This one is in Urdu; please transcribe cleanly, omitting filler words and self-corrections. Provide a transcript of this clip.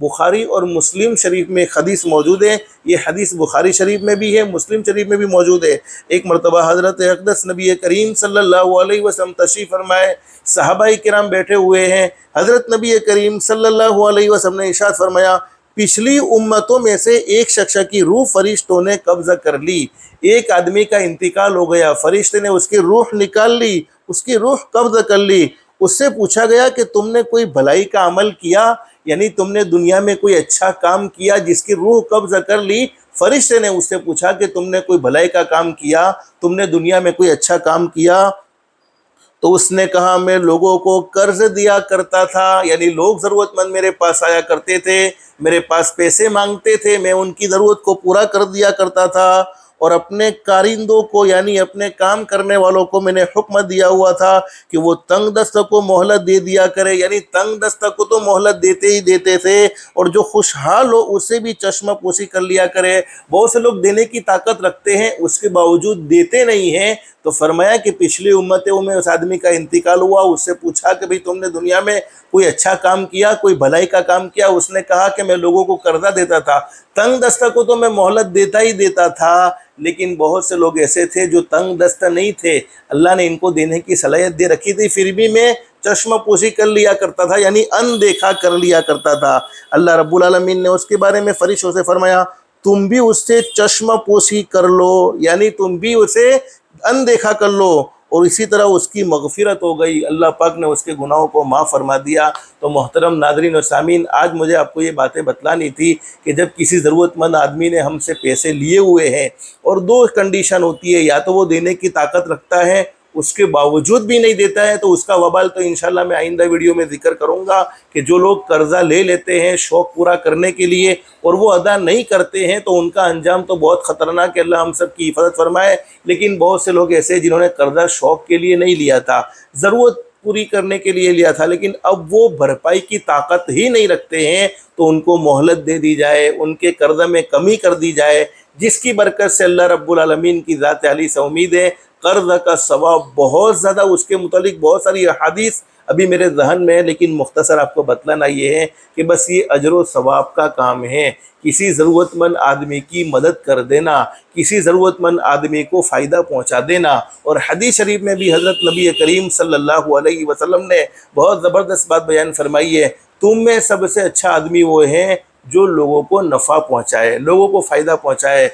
بخاری اور مسلم شریف میں ایک حدیث موجود ہے، یہ حدیث بخاری شریف میں بھی ہے، مسلم شریف میں بھی موجود ہے۔ ایک مرتبہ حضرت اقدس نبی کریم صلی اللہ علیہ وسلم تشریف فرمائے، صحابہ کرام بیٹھے ہوئے ہیں، حضرت نبی کریم صلی اللہ علیہ وسلم نے ارشاد فرمایا، پچھلی امتوں میں سے ایک شخص کی روح فرشتوں نے قبضہ کر لی، ایک آدمی کا انتقال ہو گیا، فرشتے نے اس کی روح نکال لی، اس کی روح قبضہ کر لی۔ اس سے پوچھا گیا کہ تم نے کوئی بھلائی کا عمل کیا، یعنی تم نے دنیا میں کوئی اچھا کام کیا جس کی روح قبضہ کر لی؟ فرشتے نے اس سے پوچھا کہ تم نے کوئی بھلائی کا کام کیا، تم نے دنیا میں کوئی اچھا کام کیا؟ تو اس نے کہا، میں لوگوں کو قرض دیا کرتا تھا، یعنی لوگ ضرورت مند میرے پاس آیا کرتے تھے، میرے پاس پیسے مانگتے تھے، میں ان کی ضرورت کو پورا کر دیا کرتا تھا، اور اپنے کارندوں کو یعنی اپنے کام کرنے والوں کو میں نے حکم دیا ہوا تھا کہ وہ تنگ دست کو مہلت دے دیا کرے، یعنی تنگ دست کو تو مہلت دیتے ہی دیتے تھے، اور جو خوشحال ہو اسے بھی چشمہ پوشی کر لیا کرے۔ بہت سے لوگ دینے کی طاقت رکھتے ہیں، اس کے باوجود دیتے نہیں ہیں۔ تو فرمایا کہ پچھلی امتوں میں اس آدمی کا انتقال ہوا، اس سے پوچھا کہ بھئی تم نے دنیا میں کوئی اچھا کام کیا، کوئی بھلائی کا کام کیا؟ اس نے کہا کہ میں لوگوں کو قرضہ دیتا تھا، تنگ دست کو تو میں مہلت دیتا ہی دیتا تھا، لیکن بہت سے لوگ ایسے تھے جو تنگ دست نہیں تھے، اللہ نے ان کو دینے کی صلاحیت دے رکھی تھی، پھر بھی میں چشمہ پوشی کر لیا کرتا تھا، یعنی اندیکھا کر لیا کرتا تھا۔ اللہ رب العالمین نے اس کے بارے میں فرشتوں سے فرمایا، تم بھی اس سے چشمہ پوشی کر لو، یعنی تم بھی اسے اندیکھا کر لو، اور اسی طرح اس کی مغفرت ہو گئی، اللہ پاک نے اس کے گناہوں کو معاف فرما دیا۔ تو محترم ناظرین و سامعین، آج مجھے آپ کو یہ باتیں بتلانی تھی کہ جب کسی ضرورت مند آدمی نے ہم سے پیسے لیے ہوئے ہیں، اور دو کنڈیشن ہوتی ہے، یا تو وہ دینے کی طاقت رکھتا ہے، اس کے باوجود بھی نہیں دیتا ہے، تو اس کا وبال تو انشاءاللہ میں آئندہ ویڈیو میں ذکر کروں گا کہ جو لوگ قرضہ لے لیتے ہیں شوق پورا کرنے کے لیے اور وہ ادا نہیں کرتے ہیں، تو ان کا انجام تو بہت خطرناک ہے، اللہ ہم سب کی حفاظت فرمائے۔ لیکن بہت سے لوگ ایسے جنہوں نے قرضہ شوق کے لیے نہیں لیا تھا، ضرورت پوری کرنے کے لیے لیا تھا، لیکن اب وہ بھرپائی کی طاقت ہی نہیں رکھتے ہیں، تو ان کو مہلت دے دی جائے، ان کے قرضہ میں کمی کر دی جائے، جس کی برکت سے اللہ رب العالمین کی ذات عالی سے امید ہے قرض کا ثواب بہت زیادہ۔ اس کے متعلق بہت ساری احادیث ابھی میرے ذہن میں ہے، لیکن مختصر آپ کو بتلانا یہ ہے کہ بس یہ اجر و ثواب کا کام ہے، کسی ضرورت مند آدمی کی مدد کر دینا، کسی ضرورت مند آدمی کو فائدہ پہنچا دینا۔ اور حدیث شریف میں بھی حضرت نبی کریم صلی اللہ علیہ وسلم نے بہت زبردست بات بیان فرمائی ہے، تم میں سب سے اچھا آدمی وہ ہے جو لوگوں کو نفع پہنچائے، لوگوں کو فائدہ پہنچائے۔